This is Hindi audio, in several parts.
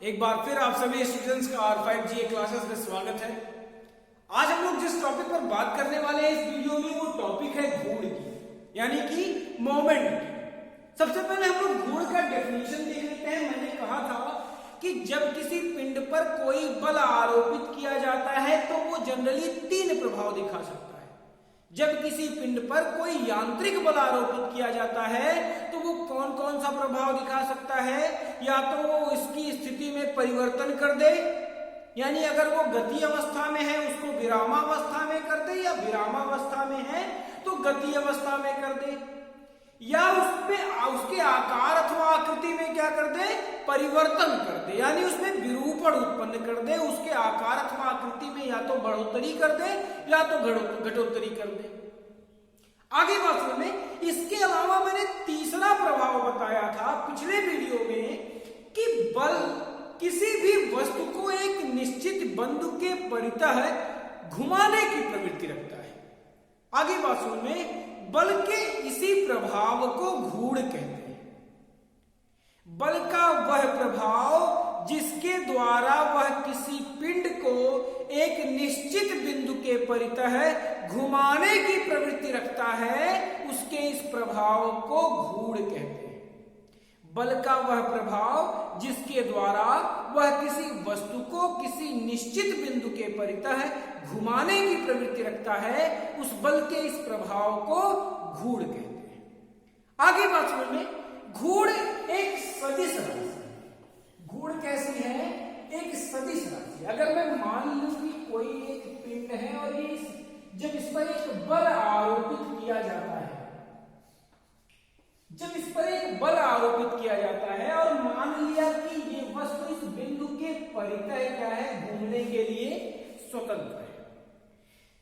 एक बार फिर आप सभी स्टूडेंट्स का R5GA क्लासेस में स्वागत है। आज हम लोग जिस टॉपिक पर बात करने वाले हैं इस वीडियो में वो टॉपिक है घूर्ण की, यानी कि मोमेंट की। सबसे पहले हम लोग घूर्ण का डेफिनेशन देख लेते हैं। मैंने कहा था कि जब किसी पिंड पर कोई बल आरोपित किया जाता है तो वो जनरली तीन प्रभाव दिखा सकता है। जब किसी पिंड पर कोई यांत्रिक बल आरोपित किया जाता है तो वो कौन कौन सा प्रभाव दिखा सकता है। या तो वो इसकी स्थिति में परिवर्तन कर दे, यानी अगर वो गति अवस्था में है उसको विरामावस्था में कर दे, या विरामावस्था में है तो गति अवस्था में कर दे, या उसके आकार अथवा आकृति में क्या कर दे, परिवर्तन कर दे, यानी उसमें विरूपण उत्पन्न कर दे। उसके आकार अथवा आकृति में या तो बढ़ोतरी कर दे या तो घटोत्तरी कर दे। आगे बात में इसके अलावा मैंने तीसरा प्रभाव बताया था पिछले वीडियो में कि बल किसी भी वस्तु को एक निश्चित बिंदु के परितः घुमाने की प्रवृत्ति रखता है। आगे बात में बल के इसी प्रभाव को घूर्ण कहते हैं। बल का वह प्रभाव जिसके द्वारा वह किसी पिंड को एक निश्चित बिंदु के परितः घुमाने की प्रवृत्ति रखता है, उसके इस प्रभाव को घूर्ण कहते हैं। बल का वह प्रभाव जिसके द्वारा वह किसी वस्तु को किसी निश्चित बिंदु के परितः घुमाने की प्रवृत्ति रखता है, उस बल के इस प्रभाव को घूर्ण कहते हैं। आगे बात समझ में, घूर्ण एक सदिश राशि है। घूर्ण कैसी है? एक सदिश राशि। अगर मैं मान लूं कि कोई एक पिंड है और ये जब इस पर एक बल आरोपित किया जाता है, जब इस पर एक बल आरोपित किया जाता है और मान लिया कि ये वस्तु इस बिंदु के परितः क्या है, घूमने के लिए स्वतंत्र है।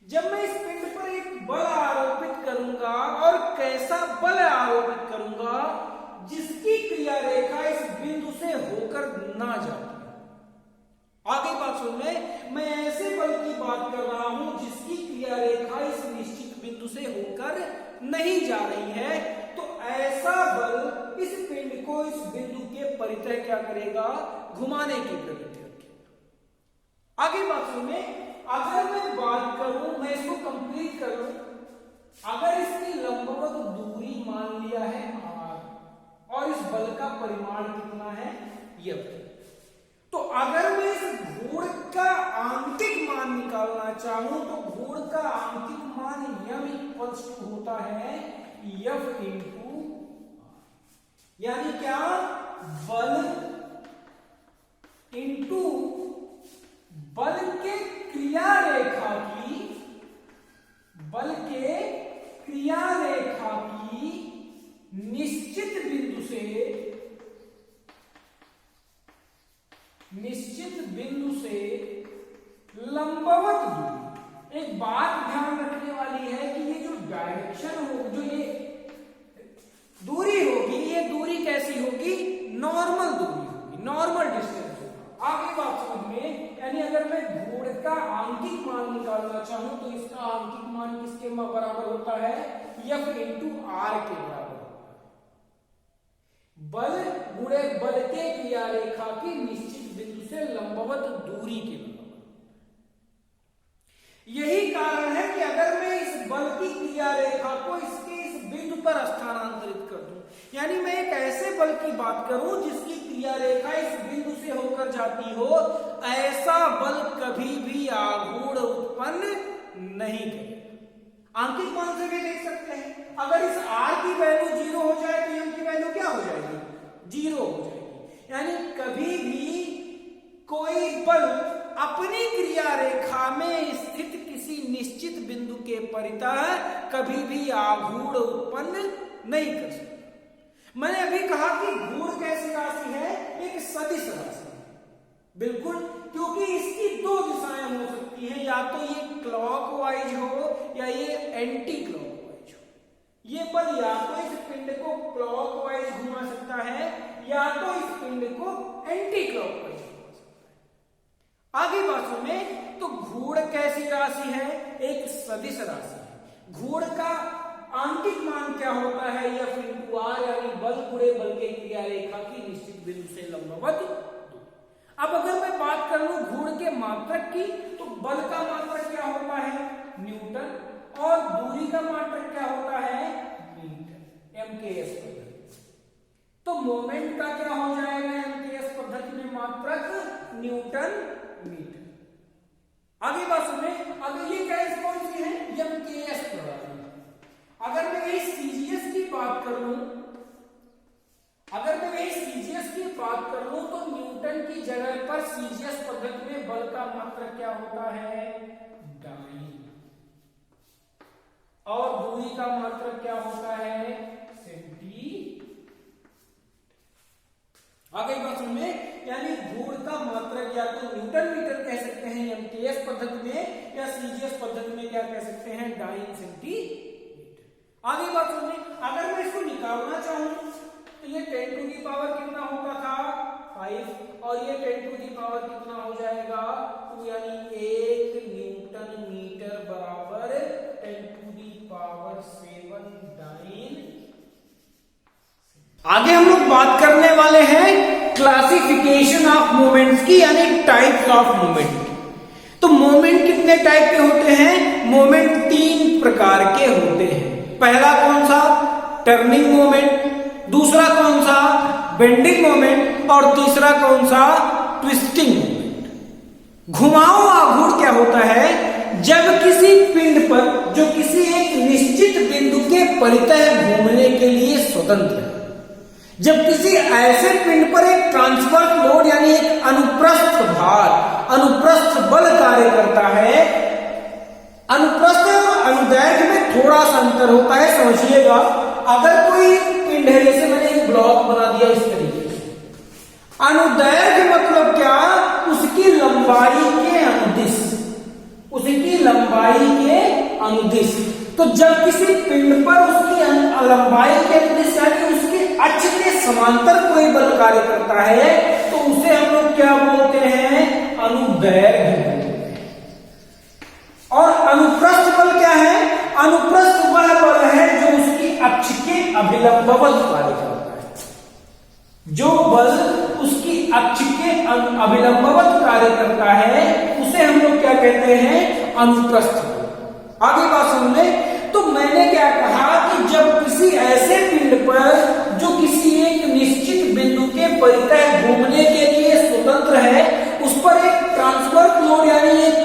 जब मैं इस पिंड पर एक बल आरोपित करूंगा, और कैसा बल आरोपित करूंगा, जिसकी क्रिया रेखा इस बिंदु से होकर ना जाती। आगे बात सुन में, मैं ऐसे बल की बात कर रहा हूं जिसकी क्रिया रेखा इस निश्चित बिंदु से होकर नहीं जा रही है, तो ऐसा बल इस पिंड को इस बिंदु के परितः क्या करेगा, घुमाने की प्रवृत्ति रखेगा। आगे बात सुनिए, अगर मैं बात करूं, मैं इसको कंप्लीट करूं, अगर इसकी लंबवत दूरी मान लिया है r और इस बल का परिमाण कितना है, यह, तो अगर मैं इस घूर्ण का आंतरिक मान निकालना चाहूं तो घूर्ण का आंतरिक मान m इक्वल्स टू होता है F इंटू, यानी क्या, बल इंटू बल के क्रिया रेखा की, बल के क्रिया रेखा की निश्चित बिंदु से लंबवत दूरी। एक बात ध्यान रखने वाली है कि ये जो डायरेक्शन हो, जो ये दूरी होगी, ये दूरी कैसी होगी, नॉर्मल दूरी होगी, नॉर्मल डिस्टेंस होगा। आगे बात समझ में, यानी अगर मैं घूर्ण का आंकिक मान निकालना चाहूं तो इसका आंकिक मान किसके बराबर होता है, F इंटू R के बराबर होता है। बल गुणे बल के क्रिया रेखा की निश्चित बिंदु से लंबवत दूरी के बराबर। यही कारण है कि अगर मैं इस बल की क्रिया रेखा को इसके इस बिंदु पर स्थानांतरित कर दूं, यानी मैं एक ऐसे बल की बात करूं जिसकी क्रिया रेखा इस बिंदु से होकर जाती हो, ऐसा बल कभी भी आघूर्ण उत्पन्न नहीं करेगा। आंकिक मान से भी देख सकते हैं, अगर इस r की वैल्यू 0 हो जाए तो m की वैल्यू क्या हो जाएगी, 0 हो जाएगी। यानी कभी भी कोई बल अपनी क्रिया रेखा में स्थित किसी निश्चित बिंदु के परितः कभी भी आघूर्ण उत्पन्न नहीं कर सकता। मैंने अभी कहा कि घूर्ण कैसी राशि है, एक सदिश राशि है। बिल्कुल, क्योंकि इसकी दो दिशाएं हो सकती हैं, या तो ये क्लॉकवाइज हो या ये एंटी क्लॉकवाइज हो। ये बल या तो इस पिंड को क्लॉकवाइज घुमा सकता है या तो इस पिंड को एंटी क्लॉकवाइज घुमा सकता है। आगे बात में, तो घूर्ण कैसी राशि है, एक सदिश राशि है। घूर्ण का आंकिक मान क्या होता है, F इंटू R, यानी बल गुणे बल के क्रिया रेखा की निश्चित बिंदु से लंबवत दूरी। अब अगर मैं बात कर लूं घूर्ण के मात्रक की, तो बल का मात्रक क्या होता है? न्यूटन, और दूरी का मात्रक क्या होता है? मीटर, MKS पद्धति। तो मोमेंट का क्या हो जाएगा MKS पद्धति में मात्रक? Newton metre. आगे बात सुने, अब ये क्या कौन सी है? MKS प्रणाली। अगर मैं यही CGS की बात करूं, तो न्यूटन की जगह पर CGS पद्धति में बल का मात्रक क्या होता है? डाइन, और दूरी का मात्रक क्या होता है? सेंटी। आगे बात सुनिए, यानी घूर्ण का मात्रक या तो न्यूटन मीटर कह सकते हैं MKS पद्धति में, या CGS पद्धति में क्या कह सकते हैं? Dyne centimetre. आगे बात सुनिए, अगर मैं इसको निकालना चाहूं तो ये 10 टू दी पावर कितना होता था? 5, और ये 10 टू दी पावर कितना हो जाएगा? 2, यानी 1 न्यूटन मीटर बराबर 10 टू दी पावर 7 डाइन। आगे हम लोग बात करने वाले हैं क्लासिफिकेशन ऑफ मोमेंट्स की, यानी टाइप्स ऑफ मोमेंट। तो मोमेंट कितने टाइप के होते हैं? मोमेंट 3 प्रकार के होते हैं। पहला कौन सा? Turning moment. दूसरा कौन सा? Bending moment. और तीसरा कौन सा? Twisting moment. घुमाव आघूर्ण क्या होता है? जब किसी पिंड पर जो किसी एक निश्चित बिंदु के परितः घूमने के लिए स्वतंत्र है, जब किसी ऐसे पिंड पर एक ट्रांसवर्स लोड यानी एक अनुप्रस्थ भार, अनुप्रस्थ बल कार्य करता है। अनुप्रस्थ और अनुदैर्घ्य में थोड़ा सा अंतर होता है, समझिएगा। अगर कोई पिंड है, जैसे मैंने एक ब्लॉक बना दिया इस तरीके से, अनुदैर्घ्य मतलब क्या? उसकी लंबाई के अनुदिश, उसकी लंबाई के अनुदिश। तो जब किसी पिंड पर उसकी लंबाई के अनुदिश यानी उसके अक्ष के समांतर कोई बल कार्य करता है, तो उसे हम लोग क्या बोलते हैं? अनुदैर्घ्य। और अनुप्रस्थ बल क्या है? अनुप्रस्थ वह बल है जो उसकी अक्ष के अभिलंबवत कार्य करता है। जो बल उसकी अक्ष के अभिलंबवत कार्य करता है उसे हम लोग क्या कहते हैं? अनुप्रस्थ बल। आगे बात सुन ले, तो मैंने क्या कहा कि जब किसी ऐसे पिंड पर जो किसी एक निश्चित बिंदु के परितः घूमने के लिए स्वतंत्र है, उस पर एक ट्रांसवर्स लोड यानी एक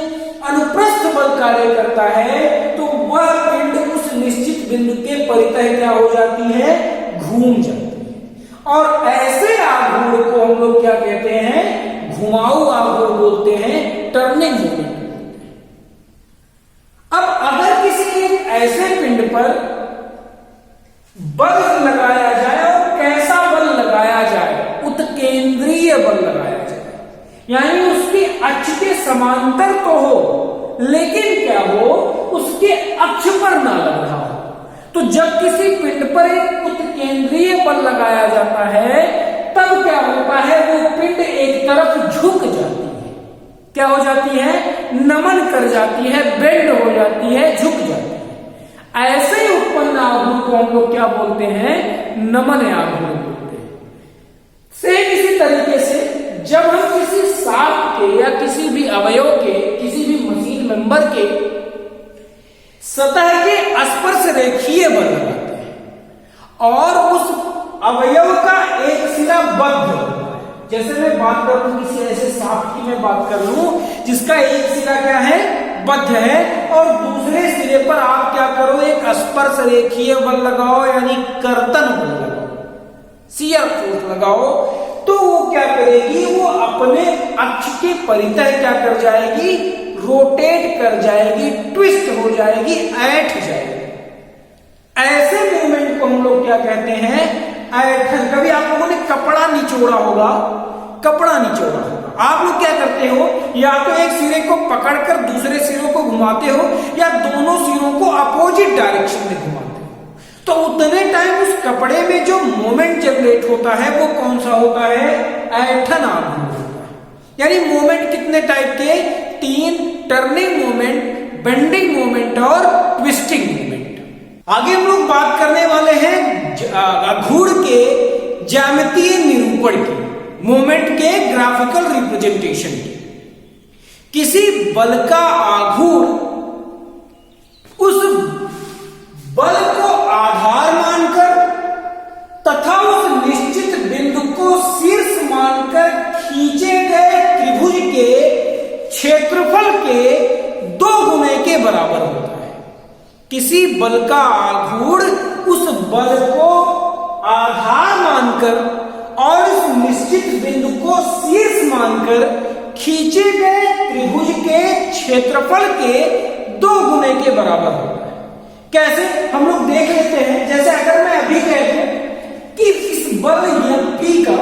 अनुप्रस्थ बल कार्य करता है, तो वह पिंड उस निश्चित बिंदु के परितः क्या हो जाती है? घूम जाती है। और ऐसे आघूर्ण को हम लोग क्या कहते हैं? घुमाऊ आघूर्ण बोलते हैं, टर्निंग मोमेंट। अब अगर किसी एक ऐसे पिंड पर बल लगाया जाए, और कैसा बल लगाया जाए? उत्केंद्रीय बल लगाया जाए, यानी उसकी अक्ष के समांतर तो हो, लेकिन क्या हो? उसके अक्ष पर ना लग रहा हो। तो जब किसी पिंड पर एक उत्केंद्रीय बल लगाया जाता है, तब क्या होता है? वो पिंड एक तरफ झुक जाती है। क्या हो जाती है? नमन कर जाती है, बेंड हो जाती है, झुक जाती है। ऐसे उत्पन्न आघूर्ण को हम लोग क्या बोलते हैं? नमन आघूर्ण बोलते हैं। सेम इसी तरीके से जब हम किसी सांप के या किसी भी अवयव के, किसी भी मशीन मेंबर के सतह के स्पर्श रेखीय बल लगाते हैं और उस अवयव का एक सिरा बद्ध होता है, जैसे मैं बात करूं किसी ऐसे सांप की मैं बात कर लूं जिसका एक सिरा क्या है? बद्ध है, और दूसरे सिरे पर आप क्या करो? एक स्पर्श रेखीय बल लगाओ, यानी कर्तन बल लगाओ, शियर फोर्स लगाओ, तो वो क्या करेगी? वो अपने अक्ष के परितः क्या कर जाएगी? रोटेट कर जाएगी, ट्विस्ट हो जाएगी, ऐठ जाएगी। ऐसे मूवमेंट को हम लोग क्या कहते हैं? ऐठन। कभी आप लोगों ने कपड़ा निचोड़ा होगा, कपड़ा निचोड़ा होगा, आप लोग क्या करते हो? या तो एक सिरे को पकड़कर दूसरे सिरों को घुमाते हो, या दोनों सिरों को अपोजिट डायरेक्शन में घुमाते हो। तो उतने टाइम उस कपड़े में जो मोमेंट जनरेट होता है वो कौन सा होता है? ऐठन आघूर्ण होता है। यानी मोमेंट कितने टाइप के? 3, टर्निंग मोमेंट, बेंडिंग मोमेंट और ट्विस्टिंग मोमेंट। आगे हम लोग बात करने वाले हैं आघूर्ण के ज्यामितीय निरूपण की। मोमेंट के ग्राफिकल रिप्रेजेंटेशन की। किसी बल का आघूर्ण उस बल को आधार मानकर तथा उस निश्चित बिंदु को शीर्ष मानकर खींचे गए त्रिभुज के क्षेत्रफल के 2 गुने के बराबर होता है। किसी बल का आघूर्ण उस बल को आधार मानकर और उस निश्चित बिंदु को शीर्ष मानकर खींचे गए त्रिभुज के क्षेत्रफल के 2 गुने के बराबर होता है। कैसे, हम लोग देख लेते हैं। जैसे अगर मैं अभी कह दूं कि इस बल P का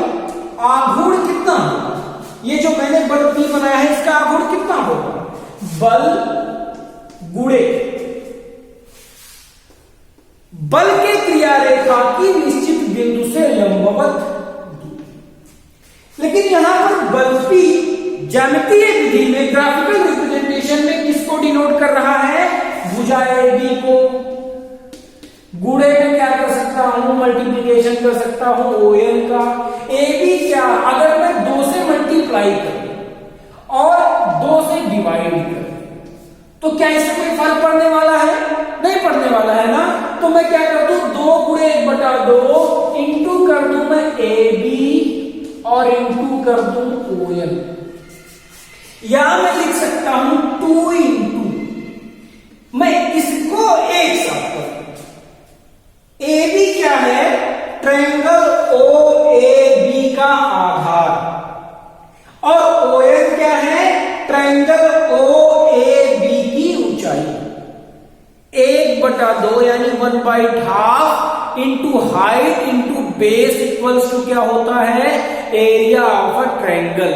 आघूर्ण कितना होगा, ये जो मैंने बल P बनाया है इसका आघूर्ण कितना होगा, बल गुणे बल के क्रिया रेखा की निश्चित बिंदु से लंबवत दूरी। लेकिन यहां पर बल P ज्यामितीय विधि में ग्राफिकल रिप्रेजेंटेशन में किसको डिनोट कर रहा है, भुजा AB को। गुणे में क्या कर सकता हूं, मल्टीप्लिकेशन कर सकता हूं ON का। AB क्या, अगर मैं 2 से मल्टीप्लाई करूं और 2 से डिवाइड करूं तो क्या इससे कोई फर्क पड़ने वाला है, नहीं पड़ने वाला है ना। तो मैं क्या कर दूं, 2 गुणे 1/2 इंटू कर दूं मैं AB और इंटू कर दूं ON, या मैं लिख सकता हूं 2 इंटू, मैं इसको एक साथ करूं। AB क्या है, ट्रायंगल OAB का आधार, और ON क्या है, ट्रायंगल OAB की ऊंचाई। 1/2 यानी 1/2 into height into base equals to क्या होता है, area of a triangle.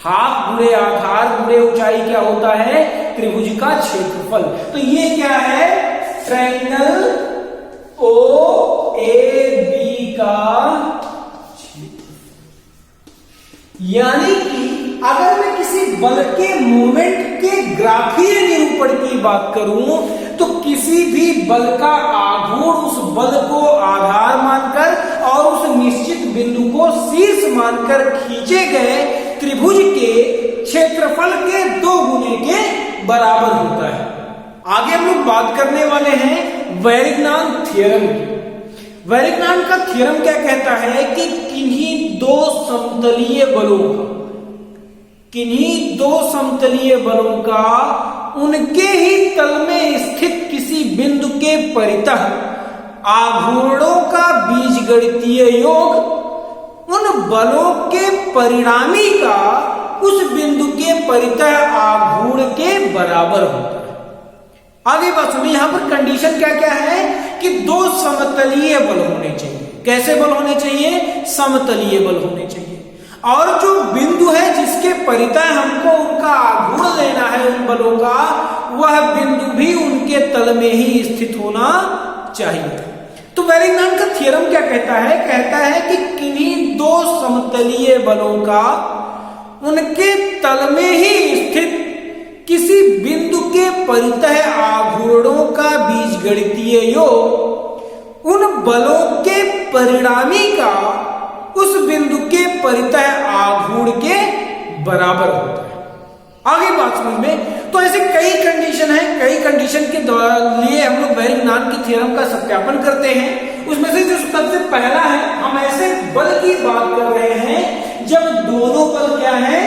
Half गुणे आधार गुणे ऊंचाई क्या होता है, त्रिभुज का क्षेत्रफल। तो ये क्या है, ट्रायंगल OAB का क्षेत्रफल। यानी कि अगर मैं किसी बल के मोमेंट के ग्राफीय निरूपण की बात करूं तो किसी भी बल का आघूर्ण उस बल को आधार मानकर और उस निश्चित बिंदु को शीर्ष मानकर खींचे गए त्रिभुज के क्षेत्रफल के 2 गुने के बराबर होता है। आगे हम लोग बात करने वाले हैं वैरिग्नान थ्योरम की। वैरिग्नान का थ्योरम क्या कहता है कि किन्हीं 2 समतलीय बलों का उनके ही तल में स्थित किसी बिंदु के परितः आघूर्णों का बीजगणितीय योग उन बलों के परिणामी का उस बिंदु के परितः आघूर्ण के बराबर होता है। आगे बात सुनिए, यहां पर कंडीशन क्या क्या है कि 2 समतलीय बल होने चाहिए। कैसे बल होने चाहिए, समतलीय बल होने चाहिए। और जो बिंदु है जिसके परितः हमको उनका आघूर्ण लेना है उन बलों का, वह बिंदु भी उनके तल में ही स्थित होना चाहिए। तो वैरिग्नान का थ्योरम क्या कहता है कि किन्हीं 2 समतलीय बलों का उनके तल में ही स्थित किसी बिंदु के परितः आघूर्णों का बीजगणितीय योग उन बलों के परिणामी का उस बिंदु के परितः आघूर्ण के बराबर होता है। आगे बात समझ में, तो ऐसे कई कंडीशन है, कई कंडीशन के लिए हम लोग वैरिग्नान की थ्योरम का सत्यापन करते हैं। उसमें से जो सबसे पहला है, हम ऐसे बल की बात कर रहे हैं जब दोनों बल क्या है,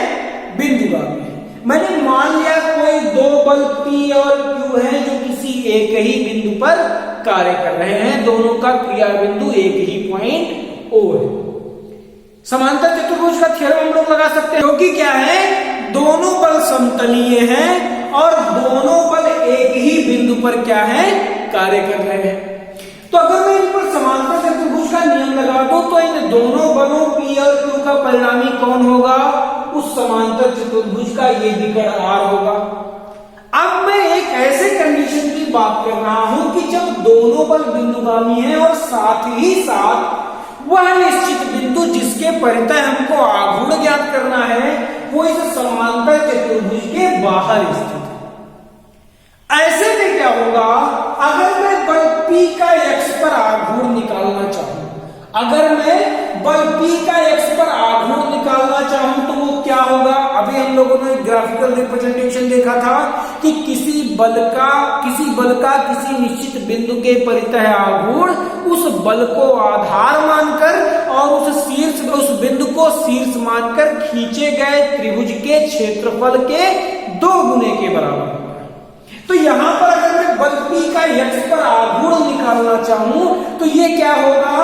बिंदुगामी है। मैंने मान लिया कोई 2 बल P और Q है जो किसी एक ही बिंदु पर कार्य कर रहे हैं, दोनों का क्रिया बिंदु एक ही पॉइंट O है। समांतर चतुर्भुज का थ्योरम हम लोग लगा सकते हैं, क्योंकि क्या है, दोनों बल समतलीय हैं और दोनों बल एक ही बिंदु पर क्या है, कार्य कर रहे हैं। तो अगर मैं इन पर समांतर चतुर्भुज का नियम लगा दूं तो इन दोनों बलों P और Q का परिणामी कौन होगा, उस समांतर चतुर्भुज का ये विकर्ण R होगा। अब मैं एक ऐसे कंडीशन की बात कर रहा हूं कि जब दोनों बल बिंदुगामी हैं और साथ ही साथ वह निश्चित बिंदु जिसके परितः हमको आघूर्ण ज्ञात करना है वो इस समांतर चतुर्भुज के बाहर स्थित है। ऐसे में क्या होगा, अगर मैं बल P का x पर आघूर्ण निकालना चाहूं, अगर मैं बल P का x पर आघूर्ण क्या होगा? अभी हम लोगों ने ग्राफिकल रिप्रेजेंटेशन देखा था कि किसी बल का किसी निश्चित बिंदु के परितः आघूर्ण उस बल को आधार मानकर और उस बिंदु को शीर्ष मानकर खींचे गए त्रिभुज के क्षेत्रफल के 2 गुने के बराबर होगा। तो यहां पर अगर मैं बल P का x पर आघूर्ण निकालना चाहूं तो ये क्या होगा?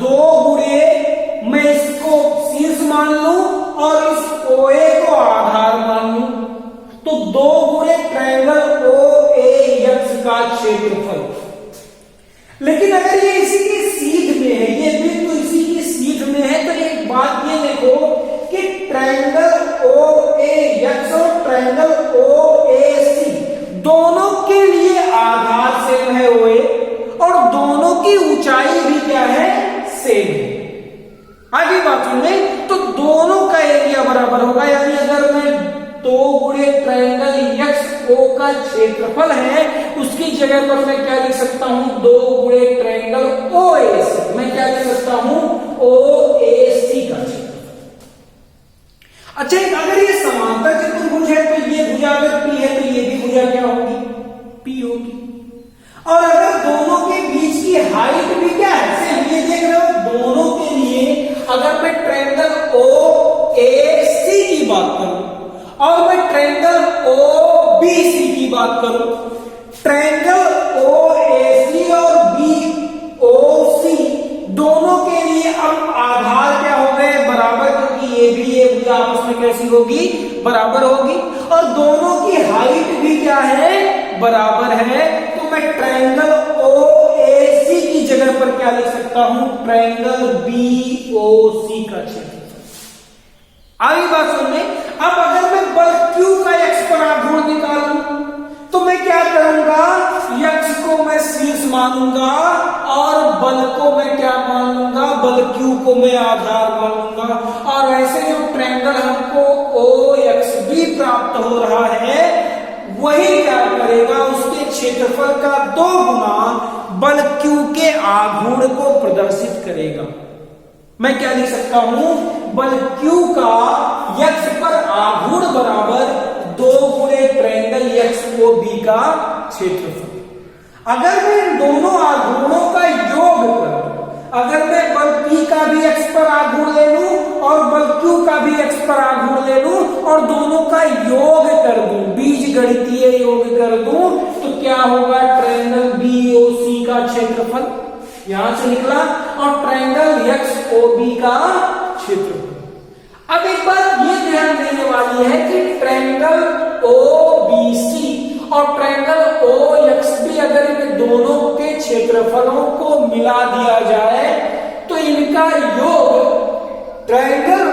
2 गुणे मैं इसको शीर्ष मान लूं और इस OA को आधार मान लूं तो 2 गुणे ट्रायंगल OAX का क्षेत्रफल। लेकिन अगर ये इसी की सीध में है, ये बिंदु इसी की सीध में है, तो एक बात ये देखो कि ट्रायंगल OAX और ट्रायंगल OAC दोनों के लिए आधार सेम है OA और दोनों की ऊंचाई भी क्या है? सेम है। आगे बात सुनिए, तो दोनों का एरिया बराबर होगा, यानी अगर मैं 2 गुणे ट्रायंगल XO का क्षेत्रफल है उसकी जगह पर मैं क्या लिख सकता हूं? 2 गुणे ट्रायंगल OAC। मैं क्या लिख सकता हूं? OAC का क्षेत्रफल। अच्छा, अगर ये समांतर चतुर्भुज है तो ये भुजा अगर P है तो ये भी भुजा क्या होगी? P होगी। और अगर दोनों के बीच की हाइट भी क्या है? सेम। ये देख रहे हो, दोनों के लिए अगर मैं ट्रायंगल OAC की बात करूं और मैं ट्रायंगल OBC की बात करूं, ट्रायंगल OAC और BOC दोनों के लिए अब आधार क्या हो गए? बराबर, क्योंकि ये भुजा आपस में कैसी होगी? बराबर होगी। और दोनों की हाइट भी क्या है? बराबर है। तो मैं ट्रायंगल OAC की जगह पर क्या लिख सकता हूं? ट्रायंगल BOC का क्षेत्रफल। आगे बात सुनिए, अब अगर मैं बल Q का x पर आघूर्ण निकालूं तो मैं क्या करूंगा? x को मैं शीर्ष मानूंगा और बल को मैं क्या मान लूंगा? बल Q को मैं आधार मान लूंगा। और ऐसे जो ट्रायंगल हमको OXB प्राप्त हो रहा है वही क्या करेगा? उसके क्षेत्रफल का 2 गुना बल Q के आघूर्ण को प्रदर्शित करेगा। मैं क्या लिख सकता हूं? बल Q का x पर आघूर्ण बराबर 2 गुणे ट्रायंगल XOB का क्षेत्रफल। अगर मैं इन दोनों आघूर्णों का योग करूं, अगर मैं बल P का भी x पर आघूर्ण ले लूं और बल Q का भी x पर आघूर्ण ले लूं और दोनों का योग कर दूं, बीजगणितीय योग कर दूं, तो क्या होगा? ट्रायंगल BOC का क्षेत्रफल यहां से निकला और ट्रायंगल XOB का क्षेत्रफल। अब एक बात ये ध्यान देने वाली है कि ट्रायंगल OBC और ट्रायंगल OXB अगर इन दोनों के क्षेत्रफलों को मिला दिया जाए तो इनका योग ट्रायंगल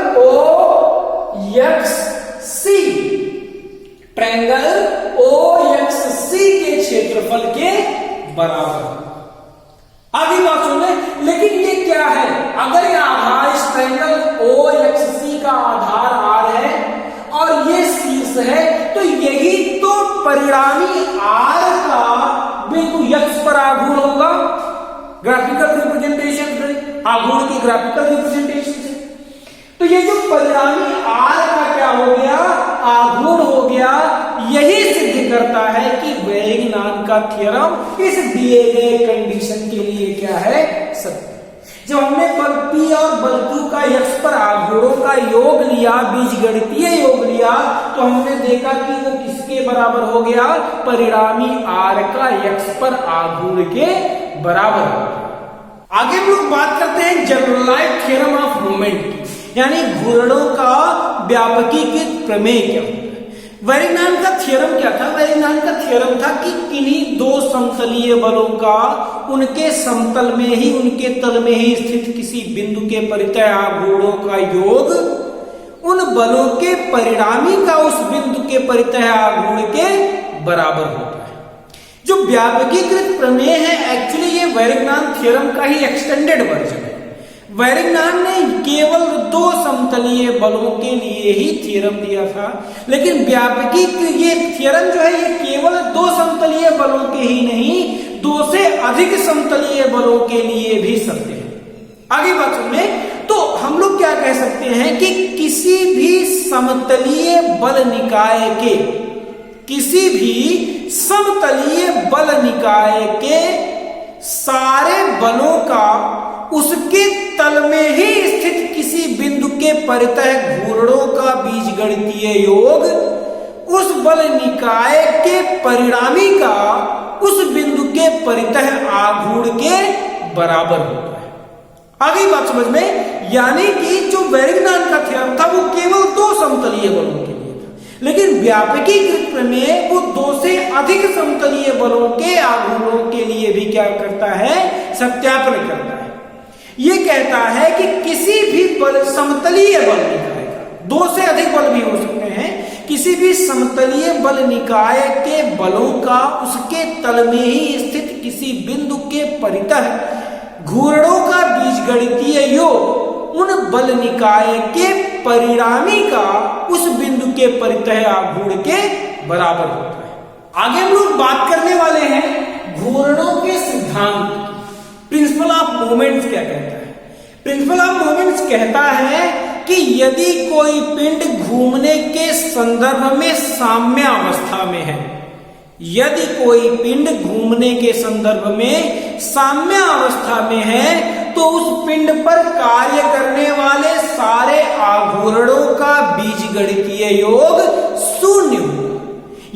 OXC के क्षेत्रफल के बराबर। आगे बात सुने, लेकिन ये क्या है? अगर ये आधार इस ट्रायंगल OXC का आधार R है और ये शीर्ष है तो यही तो परिणामी R का बिंदु X पर आघूर्ण होगा। ग्राफिकल रिप्रेजेंटेशन से, आघूर्ण की ग्राफिकल रिप्रेजेंटेशन से, तो ये जो परिणामी R का क्या हो गया? आघूर्ण हो गया। यही सिद्ध करता है कि वेरिग्नान का थ्योरम इस दिए गए कंडीशन के लिए क्या है? सत्य। जब हमने बल P और बल Q का x पर आघूर्णों का योग लिया, बीजगणितीय योग लिया, तो हमने देखा कि वो किसके बराबर हो गया? परिणामी R का x पर आघूर्ण के बराबर हो गया। आगे हम लोग बात करते हैं जनरलाइज्ड थ्योरम ऑफ मोमेंट की, यानी घूर्णनों का व्यापकीकृत प्रमेय क्या है। वेरिग्नान का थ्योरम क्या था? वेरिग्नान का थ्योरम था कि किन्हीं दो समतलीय बलों का उनके समतल में ही, उनके तल में ही स्थित किसी बिंदु के परितः आघूर्णों का योग उन बलों के परिणामी का उस बिंदु के परितः आघूर्ण के बराबर होता है। जो व्यापकीकृत प्रमेय है, एक्चुअली ये वेरिग्नान थ्योरम का ही एक्सटेंडेड वर्जन है। वेरिग्नान ने केवल दो समतलीय बलों के लिए ही थ्योरम दिया था, लेकिन व्यापकी ये थ्योरम जो है ये केवल दो समतलीय बलों के ही नहीं, दो से अधिक समतलीय बलों के लिए भी सत्य है। आगे बात सुनिए, तो हम लोग क्या कह सकते हैं कि किसी भी समतलीय बल निकाय के, किसी भी समतलीय बल निकाय के सारे बलों का उसके तल में ही स्थित किसी बिंदु के परितः घूर्णों का बीजगणितीय योग उस बल निकाय के परिणामी का उस बिंदु के परितः आघूर्ण के बराबर होता है। आगे बात समझ में, यानी कि जो वेरिग्नान का थ्योरम था वो केवल दो समतलीय बलों के लिए था, लेकिन व्यापकीकृत प्रमेय वो दो से अधिक समतलीय बलों के आघूर्णों के लिए भी क्या करता है, सत्यापन करता है। ये कहता है कि किसी भी बल, समतलीय बल निकाय का, दो से अधिक बल भी हो सकते हैं, किसी भी समतलीय बल निकाय के बलों का उसके तल में ही स्थित किसी बिंदु के परितः घूर्णों का बीजगणितीय योग उन बल निकाय के परिणामी का उस बिंदु के परितः आघूर्ण के बराबर होता है। आगे हम लोग बात करने वाले हैं घूर्णों के सिद्धांत, प्रिंसिपल ऑफ मोमेंट्स क्या कहता है। प्रिंसिपल ऑफ मोमेंट्स कहता है कि यदि कोई पिंड घूमने के संदर्भ में साम्य अवस्था में है, यदि कोई पिंड घूमने के संदर्भ में साम्य अवस्था में है तो उस पिंड पर कार्य करने वाले सारे आघूर्णों का बीजगणितीय योग शून्य होगा।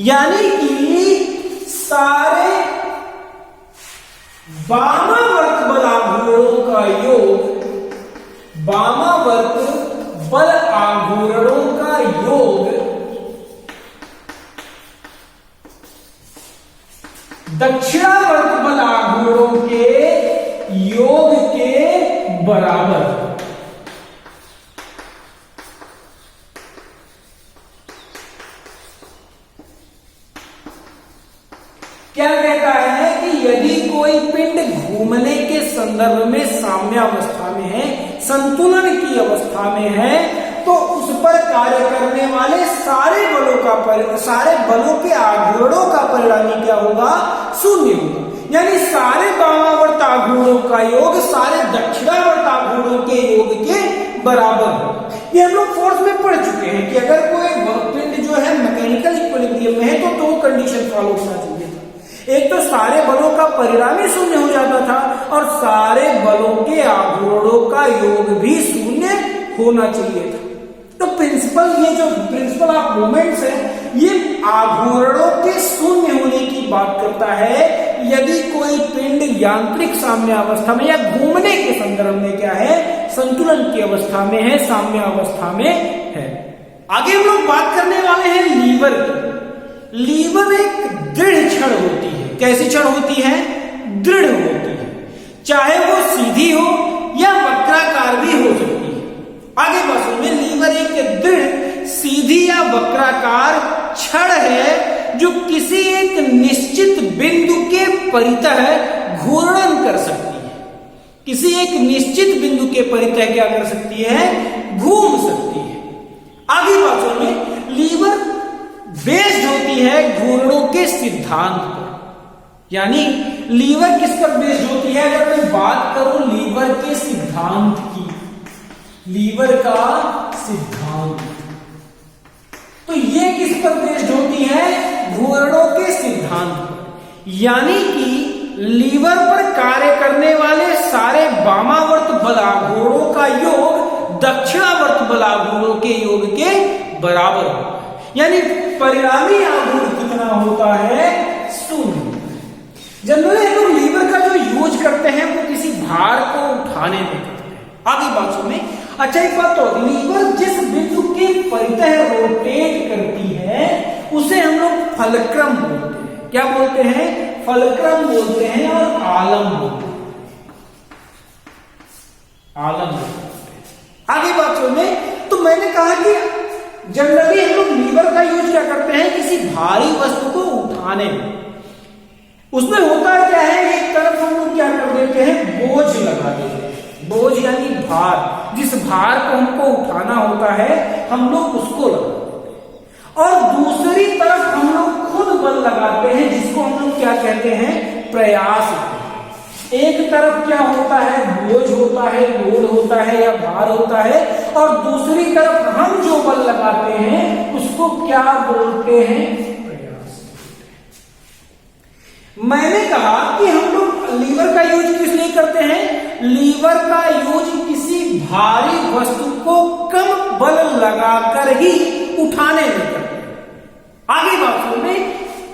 यानी कि सारे वामावर्त बल आघूर्णों का योग, वामावर्त बल आघूर्णों का योग दक्षिणावर्त बल आघूर्णों के योग के बराबर। क्या कहता है कि यदि कोई पिंड घूमने के संदर्भ में साम्य अवस्था में है, संतुलन की अवस्था में है, तो उस पर कार्य करने वाले सारे बलों के आघूर्णों का परिणामी क्या होगा, शून्य होगा। यानी सारे वामावर्त आघूर्णों का योग सारे दक्षिणावर्त आघूर्णों के योग के बराबर होगा। ये हम लोग फोर्स में पढ़ चुके हैं कि अगर कोई पिंड जो है मैकेनिकल इक्विलिब्रियम में है तो दो कंडीशन फॉलो होना चाहिए था। एक तो सारे बलों का परिणामी शून्य हो जाता था और सारे बलों के आघूर्णों का योग भी शून्य होना चाहिए था। तो प्रिंसिपल, ये जो प्रिंसिपल ऑफ मोमेंट्स है, ये आघूर्णों के शून्य होने की बात करता है यदि कोई पिंड यांत्रिक साम्य अवस्था में या घूमने के संदर्भ में क्या है, संतुलन की अवस्था में है, साम्य अवस्था में है। आगे हम लोग बात करने वाले हैं लीवर की। लीवर एक दृढ़ छड़ होती है। कैसी छड़ होती है, दृढ़ होती है, चाहे वो सीधी हो या वक्राकार भी हो सकती है। आगे बात में, लीवर एक दृढ़ सीधी या वक्राकार छड़ है जो किसी एक निश्चित बिंदु के परितः घूर्णन कर सकती है। किसी एक निश्चित बिंदु के परितः क्या कर सकती है, घूम सकती है। आगे बात में, लीवर बेस्ड होती है घूर्णों के सिद्धांत पर। यानी लीवर किस पर बेस्ड होती है, अगर मैं बात करूं लीवर के सिद्धांत की, लीवर का सिद्धांत, तो ये किस पर बेस्ड होती है, घूर्णों के सिद्धांत पर। यानी कि लीवर पर कार्य करने वाले सारे वामावर्त बल आघूर्णों का योग दक्षिणावर्त बल आघूर्णों के योग के बराबर होता है। यानी परिणामी आघूर्ण कितना होता है, शून्य। जनरली हम लोग लीवर का जो यूज करते हैं वो किसी भार को उठाने में करते हैं। आगे बात सुनिए। अच्छा, एक बात तो, लीवर जिस बिंदु के परितः रोटेट करती है उसे हम लोग फलक्रम बोलते हैं। क्या बोलते हैं, फलक्रम बोलते हैं और आलम बोलते हैं, आलम बोलते हैं। आगे बात सुनिए। तो मैंने कहा कि जनरली हम लोग लीवर का यूज क्या करते हैं, किसी भारी वस्तु को उठाने में। उसमें होता क्या है, एक तरफ हम लोग क्या कर देते हैं, बोझ लगा देते हैं। बोझ यानी भार, जिस भार को हमको उठाना होता है हम लोग उसको लगा देते हैं। और दूसरी तरफ हम लोग खुद बल लगाते हैं जिसको हम लोग क्या कहते हैं, प्रयास। एक तरफ क्या होता है, बोझ होता है, लोड होता है या भार होता है, और दूसरी तरफ हम जो बल लगाते हैं उसको क्या बोलते हैं, प्रयास। मैंने कहा कि हम लोग लीवर का यूज किस लिए करते हैं, लीवर का यूज किसी भारी वस्तु को कम बल लगाकर ही उठाने में करते हैं। आगे बात सुनिए,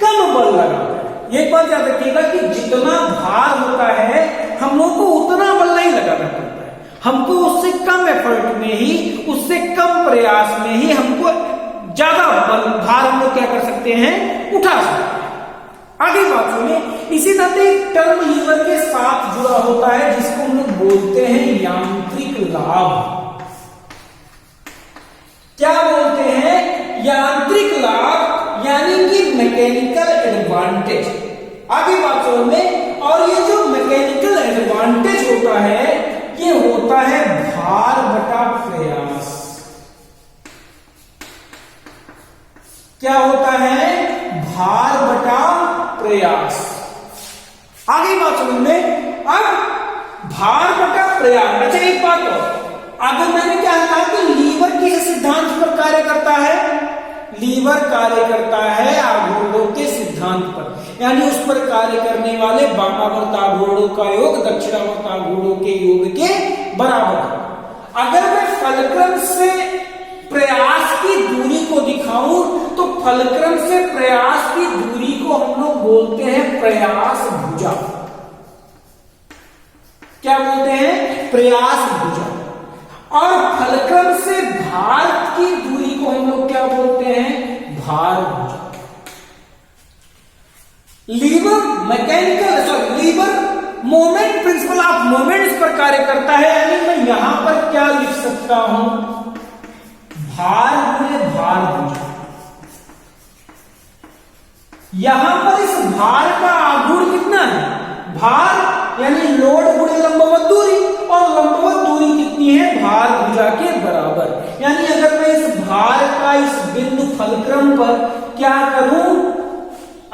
कम बल लगाकर। एक बात याद रखिएगा कि जितना भार होता है हम लोग को उतना बल नहीं लगाना पड़ता है, हमको उससे कम एफर्ट में ही, उससे कम प्रयास में ही हमको ज्यादा बल भार हम लोग क्या कर सकते हैं, उठा सकते हैं। आगे बात सुनिए, इसी तरह एक टर्म लीवर के साथ जुड़ा होता है जिसको हम लोग बोलते हैं यांत्रिक लाभ। क्या बोलते हैं, यांत्रिक लाभ, यानी कि मैकेनिकल एडवांटेज। आगे बात सुनिए, और ये जो मैकेनिकल एडवांटेज होता है ये होता है भार बटा प्रयास। क्या होता है, भार बटा प्रयास। आगे बात सुनिए, अब भार बटा प्रयास। अच्छा एक बात हो, अगर मैंने क्या कहा कि लीवर किस सिद्धांत पर कार्य करता है, लीवर कार्य करता है आघूर्णों के सिद्धांत पर, यानी उस पर कार्य करने वाले वामावर्त आघूर्णों का योग दक्षिणावर्त आघूर्णों के योग के बराबर है। अगर मैं फलक्रम से प्रयास की दूरी को दिखाऊं तो फलक्रम से प्रयास की दूरी को हम लोग बोलते हैं प्रयास भुजा। क्या बोलते हैं, प्रयास भुजा। और फलक्रम से भार की दूरी को हम लोग क्या बोलते हैं, भार भुजा। Lever mechanical lever moment, principle of moments पर कार्य करता है, यानी मैं यहां पर क्या लिख सकता हूं, भार गुणे भार भुजा। यहां पर इस भार का आघूर्ण कितना है, भार यानी लोड गुणे लंबवत दूरी, और लंबवत दूरी कितनी है, भार भुजा के बराबर। यानी अगर मैं इस भार का इस बिंदु फलक्रम पर क्या करूं,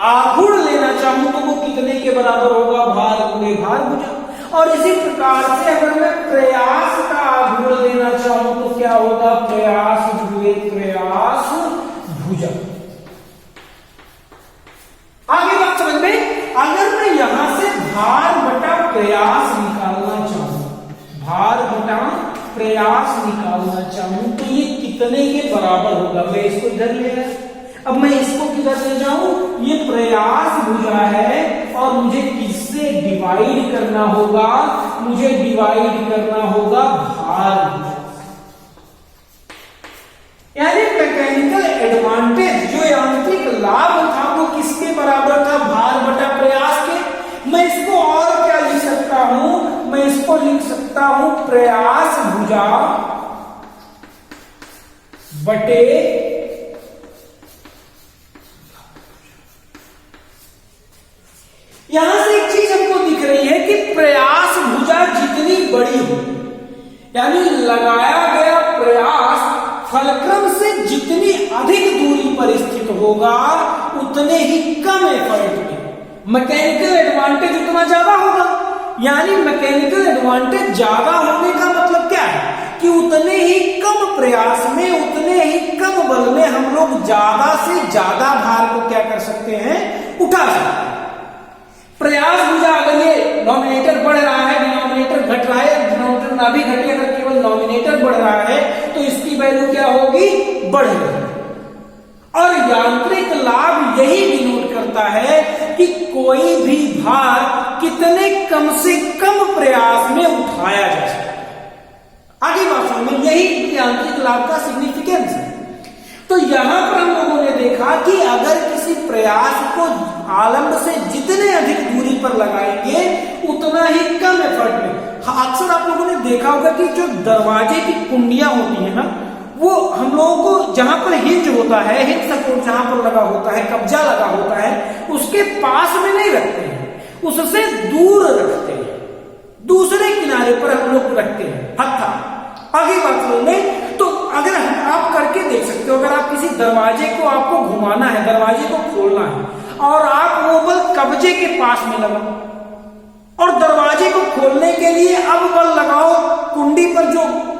आघूर्ण लेना चाहूं तो वो कितने के बराबर होगा, भार गुणे भार भुजा। और इसी प्रकार से अगर मैं प्रयास का आघूर्ण लेना चाहूं तो क्या होगा, प्रयास गुणे प्रयास भुजा। आगे बात समझ में, अगर मैं यहां से भार बटा प्रयास निकालना चाहूं, भार बटा प्रयास निकालना चाहूं तो ये कितने के बराबर होगा, मैं इसको इधर ले आया, अब मैं इसको किधर ले जाऊं, ये प्रयास भुजा है और मुझे किससे डिवाइड करना होगा, मुझे डिवाइड करना होगा भार भुजा। यानी मैकेनिकल एडवांटेज जो यांत्रिक लाभ था वो किसके बराबर था, भार बटा प्रयास के। मैं इसको और क्या लिख सकता हूं, मैं इसको लिख सकता हूं प्रयास भुजा बटे यहां से एक चीज हमको दिख रही है कि प्रयास भुजा जितनी बड़ी हो, यानी लगाया गया प्रयास फलक्रम से जितनी अधिक दूरी पर स्थित होगा उतने ही कम एफर्ट में मैकेनिकल एडवांटेज उतना ज्यादा होगा। यानी मैकेनिकल एडवांटेज ज्यादा होने का मतलब क्या है कि उतने ही कम प्रयास में, उतने ही कम बल में हम लोग ज्यादा से ज्यादा भार को क्या कर सकते हैं, उठा सकते हैं। प्रयास भुजा अगर ये नॉमिनेटर बढ़ रहा है, डिनोमिनेटर घट रहा है, डिनोमिनेटर ना भी घटे, अगर केवल नॉमिनेटर बढ़ रहा है तो इसकी वैल्यू क्या होगी, बढ़ेगी। और यांत्रिक लाभ यही डिनोट करता है कि कोई भी भार कितने कम से कम प्रयास में उठाया जा सकता है। आगे बात समझ में, यही यांत्रिक लाभ का सिग्निफिकेंस है। तो यहां पर हम लोगों ने देखा कि अगर किसी प्रयास को आलंब से जितने अधिक दूरी पर लगाएंगे उतना ही कम एफर्ट में। अक्सर आप लोगों ने देखा होगा कि जो दरवाजे की कुंडियां होती है ना, वो हम लोगों को जहां पर हिंज होता है, हिंज सपोर्ट जहां पर लगा होता है, कब्जा लगा होता है, उसके पास में नहीं रखते हैं, उससे दूर रखते हैं, दूसरे किनारे पर हम लोग रखते हैं हत्था। आगे बात करेंगे तो अगर आप करके देख सकते हो, अगर आप किसी दरवाजे को आपको घुमाना है, दरवाजे को खोलना है और आप वो बल कब्जे के पास में लगा और दरवाजे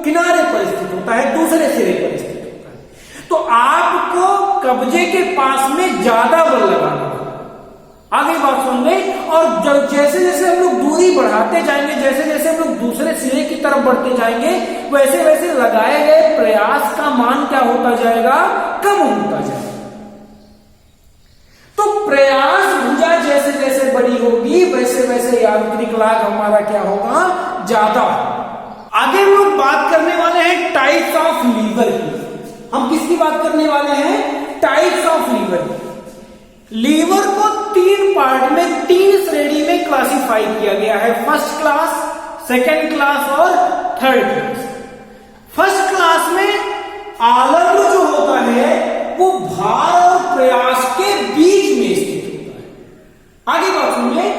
किनारे पर स्थित होता है, दूसरे सिरे पर स्थित होता है। तो आपको कब्जे के पास में ज्यादा बल लगाना होगा। आगे बात सुन गई। और जब जैसे जैसे हम लोग दूरी बढ़ाते जाएंगे, जैसे जैसे हम लोग दूसरे सिरे की तरफ बढ़ते जाएंगे, वैसे वैसे लगाए गए प्रयास का मान क्या होता जाएगा, कम होता जाएगा। तो प्रयास भुजा जैसे जैसे बड़ी होगी वैसे वैसे यांत्रिक लाभ हमारा क्या होगा, ज्यादा। आगे हम लोग बात करने वाले हैं टाइप्स ऑफ लीवर की। हम किसकी बात करने वाले हैं, टाइप्स ऑफ लीवर की। लीवर को 3 पार्ट में, 3 श्रेणी में क्लासिफाई किया गया है, फर्स्ट क्लास, सेकेंड क्लास और थर्ड क्लास। फर्स्ट क्लास में आलम्ब जो होता है वो भार और प्रयास के बीच में स्थित होता है। आगे बात सुनिए,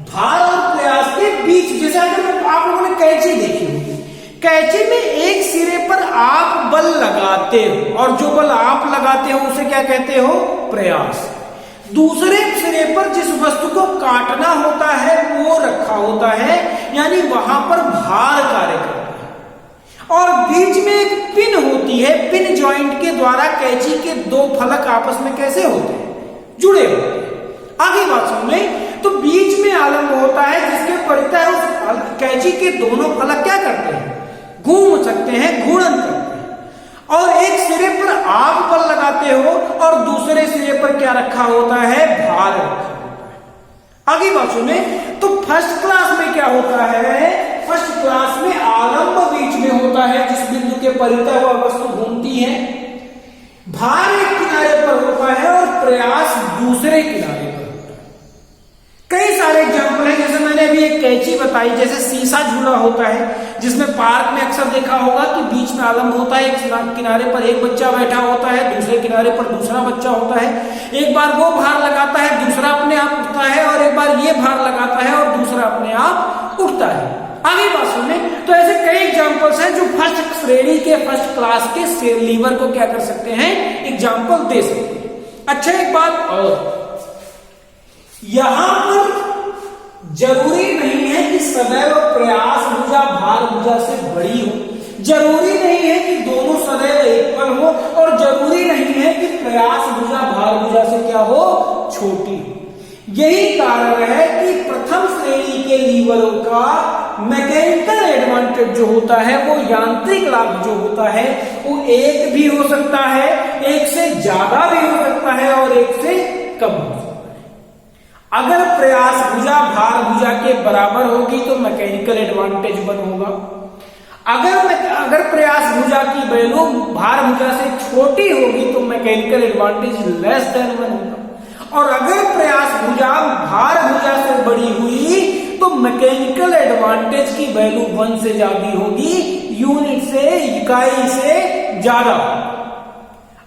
भार और प्रयास के बीच। जैसे अगर आप लोगों ने कैंची देखी होगी, कैंची में एक सिरे पर आप बल लगाते हो और जो बल आप लगाते हो उसे क्या कहते हो, प्रयास। दूसरे सिरे पर जिस वस्तु को काटना होता है वो रखा होता है, यानी वहां पर भार कार्य करता है। और बीच में एक पिन होती है, पिन जॉइंट के द्वारा कैंची के 2 फलक आपस में कैसे होते हैं, जुड़े होते हैं। आगे बात सुनने, तो बीच में आलम्ब होता है जिसके परितः उस कैंची के दोनों फलक क्या करते हैं, घूम सकते हैं, घूर्णन करते हैं। और एक सिरे पर आप बल लगाते हो और दूसरे सिरे पर क्या रखा होता है, भार रखा होता है। आगे बात सुने, तो फर्स्ट क्लास में क्या होता है, फर्स्ट क्लास में आलम्ब बीच में होता है जिस बिंदु के परितः वह वस्तु घूमती है, भार एक किनारे पर होता है और प्रयास दूसरे किनारे पर होता है। कई सारे एग्जाम्पल है, जैसे मैंने अभी एक कैंची बताई, जैसे शीशा झूला होता है जिसमें पार्क में अक्सर देखा होगा कि बीच में आलम्ब होता है, एक किनारे पर एक बच्चा बैठा होता है, दूसरे किनारे पर दूसरा बच्चा होता है। एक बार वो भार लगाता है, दूसरा अपने आप उठता है, और एक बार ये भार लगाता है और दूसरा अपने आप उठता है। आगे बात सुने, तो ऐसे कई एग्जाम्पल्स हैं जो फर्स्ट श्रेणी के, फर्स्ट क्लास के लीवर को क्या कर सकते हैं, एग्जाम्पल दे सकते हैं। अच्छा, एक बात और, यहां पर जरूरी नहीं है कि सदैव प्रयास भुजा भार भुजा से बड़ी हो, जरूरी नहीं है कि दोनों सदैव इक्वल हो, और जरूरी नहीं है कि प्रयास भुजा भार भुजा से क्या हो, छोटी हो। यही कारण है कि प्रथम श्रेणी के लीवरों का मैकेनिकल एडवांटेज जो होता है, वो यांत्रिक लाभ जो होता है, वो एक भी हो सकता है, एक से ज्यादा भी हो सकता है और एक से कम हो सकता है। अगर प्रयास भुजा भार भुजा के बराबर होगी तो मैकेनिकल एडवांटेज 1 होगा। अगर प्रयास भुजा की वैल्यू भार भुजा से छोटी होगी तो मैकेनिकल एडवांटेज लेस देन 1 होगा। और अगर प्रयास भुजा भार भुजा से बड़ी हुई तो मैकेनिकल एडवांटेज की वैल्यू 1 से ज्यादा होगी, यूनिट से, इकाई से ज्यादा।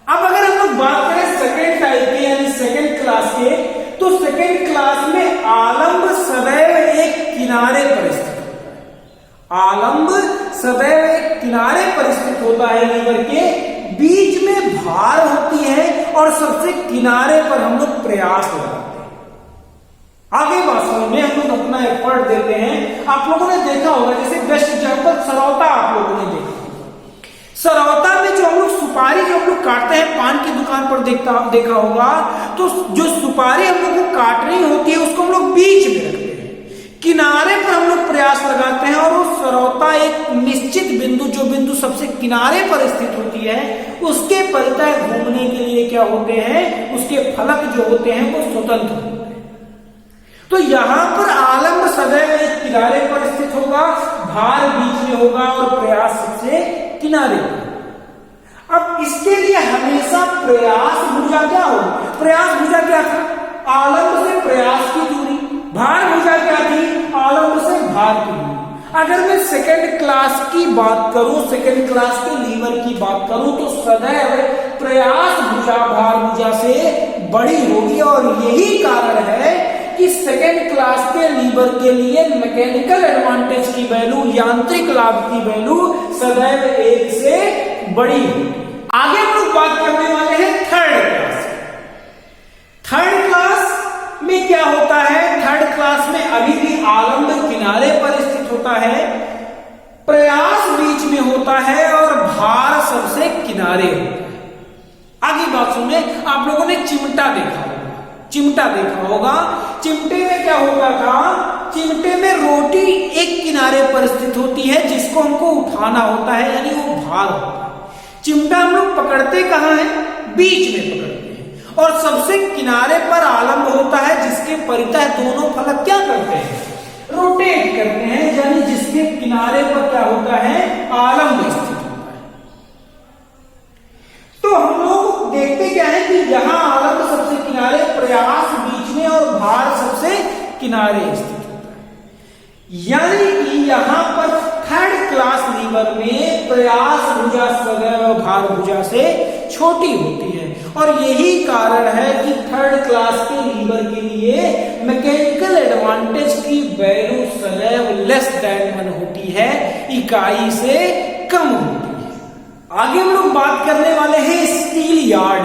अब अगर हम लोग बात करें सेकेंड टाइप के यानी सेकेंड क्लास के, तो सेकेंड क्लास में आलम्ब सदैव एक किनारे पर स्थित होता है। आलम्ब सदैव एक किनारे पर स्थित होता है लीवर के, बीच में भार होती है और सबसे किनारे पर हम लोग प्रयास लगाते हैं। आगे बात में हम लोग अपना एफर्ट देते हैं। आप लोगों ने देखा होगा, जैसे बेस्ट एग्जाम्पल सरौता आप लोगों ने देखा, सरौता में जो हम लोग सुपारी जो हम लोग काटते हैं, पान की दुकान पर देखा होगा, तो जो सुपारी हम लोग को काटनी होती है उसको हम लोग बीच में रखते हैं, किनारे पर हम लोग प्रयास लगाते हैं, और वो सरौता एक निश्चित बिंदु, जो बिंदु सबसे किनारे पर स्थित होती है, उसके परितः घूमने के लिए क्या होते हैं, उसके फलक जो होते हैं वो स्वतंत्र होते हैं। तो यहां पर आलम्ब सदैव एक किनारे पर स्थित होगा, भार बीच में होगा और प्रयास सबसे किनारे पर। अब इसके लिए हमेशा प्रयास भुजा क्या हो, प्रयास भुजा क्या था, आलम्ब से प्रयास की दूरी, भार भुजा क्या थी, आलम्ब से भार की दूरी। अगर मैं सेकेंड क्लास की बात करूं, सेकेंड क्लास के लीवर की बात करूं, तो सदैव प्रयास भुजा भार भुजा से बड़ी होगी, और यही कारण है कि सेकेंड क्लास के लीवर के लिए मैकेनिकल एडवांटेज की वैल्यू, यांत्रिक लाभ की वैल्यू सदैव 1 से बड़ी होगी। आगे हम लोग बात करने वाले हैं थर्ड क्लास। थर्ड क्लास में क्या होता है, थर्ड क्लास में अभी भी आलम्ब किनारे पर स्थित होता है, प्रयास बीच में होता है और भार सबसे किनारे होता है। आगे बात सुनिए, आप लोगों ने चिमटा देखा होगा, चिमटा देखा होगा। चिमटे में क्या होता था, चिमटे में रोटी एक किनारे पर स्थित होती है जिसको हमको उठाना होता है, यानी वो भार होता है। चिमटा हम लोग पकड़ते कहाँ है, बीच में पकड़ते हैं, और सबसे किनारे पर आलम्ब होता है जिसके परितः दोनों फलक क्या करते हैं, रोटेट करते हैं, यानी जिसके किनारे पर क्या होता है, आलम्ब स्थित होता है। तो हम लोग देखते क्या है कि यहां आलम्ब सबसे किनारे, प्रयास बीच में और भार सबसे किनारे स्थित होता है। यानी कि यहां पर थर्ड क्लास लीवर में प्रयास भुजा सदैव भार भुजा से छोटी होती है, और यही कारण है कि थर्ड क्लास के लीवर के लिए मैकेनिकल एडवांटेज की वैल्यू सदैव लेस देन 1 होती है, इकाई से कम होती है। आगे हम लोग बात करने वाले हैं स्टील यार्ड।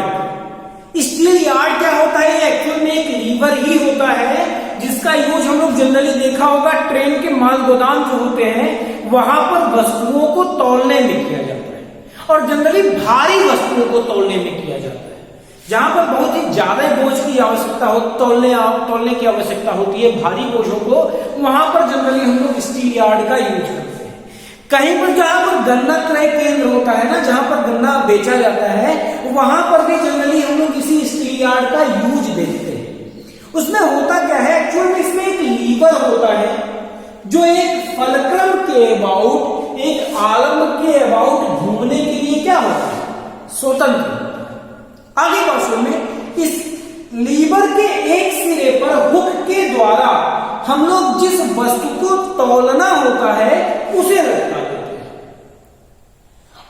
स्टील यार्ड क्या होता है, एक्चुअल में एक लीवर ही होता है जिसका यूज हम लोग जनरली देखा होगा ट्रेन के माल गोदाम जो होते हैं वहां पर वस्तुओं को तौलने में किया जाता है, और जनरली भारी वस्तुओं को तौलने में किया जाता है। जहां पर बहुत ही ज्यादा बोझ की आवश्यकता हो, तौलने की आवश्यकता होती है भारी बोझों को, वहां पर जनरली हम लोग स्टील यार्ड का यूज करते हैं। कहीं पर जहां पर गन्ना क्रय केंद्र होता है ना, जहां पर गन्ना बेचा जाता है, वहां पर भी जनरली हम लोग किसी स्टील यार्ड का यूज देखते हैं। उसमें होता क्या है, एक्चुअल में इसमें एक लीवर होता है जो एक फलक्रम के अबाउट, एक आलम्ब के अबाउट घूमने के लिए क्या होता है, स्वतंत्र होता है। आगे क्वेश्चन में इस लीवर के एक सिरे पर हुक के द्वारा हम लोग जिस वस्तु को तौलना होता है उसे लटका देते हैं,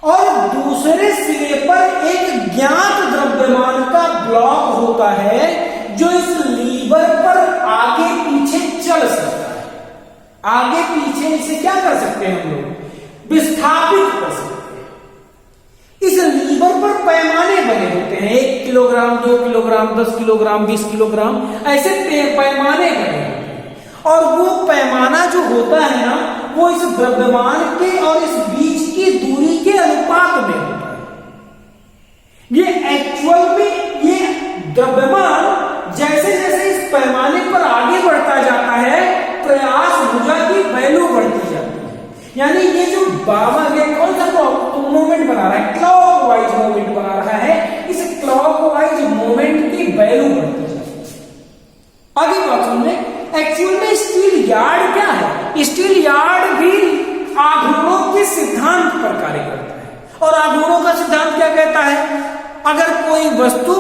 और दूसरे सिरे पर एक ज्ञात द्रव्यमान का ब्लॉक होता है जो इस लीवर पर आगे पीछे चल सकता है। आगे पीछे इसे क्या कर सकते हैं, हम लोग विस्थापित कर सकते हैं। इस लीवर पर पैमाने बने होते हैं, 1 किलोग्राम, 2 किलोग्राम, 10 किलोग्राम, 20 किलोग्राम, ऐसे पैमाने बने होते हैं, और वो पैमाना जो होता है ना, वो इस द्रव्यमान के और इस बीच की दूरी के अनुपात में होता है। ये एक्चुअल में ये द्रव्यमान जैसे जैसे इस पैमाने पर आगे बढ़ता जाता है, प्रयास भुजा की वैल्यू बढ़ती जाती है। यानी ये जो ये कौन सा मूवमेंट बना रहा है, क्लॉकवाइज मूवमेंट बना रहा है, इस क्लॉकवाइज मूवमेंट की वैल्यू बढ़ती जाती है। आगे बात सुनिए, एक्चुअल में स्टील यार्ड क्या है, स्टील यार्ड भी आघूर्णों के सिद्धांत पर कार्य करता है। और आघूर्णों का सिद्धांत क्या कहता है, अगर कोई वस्तु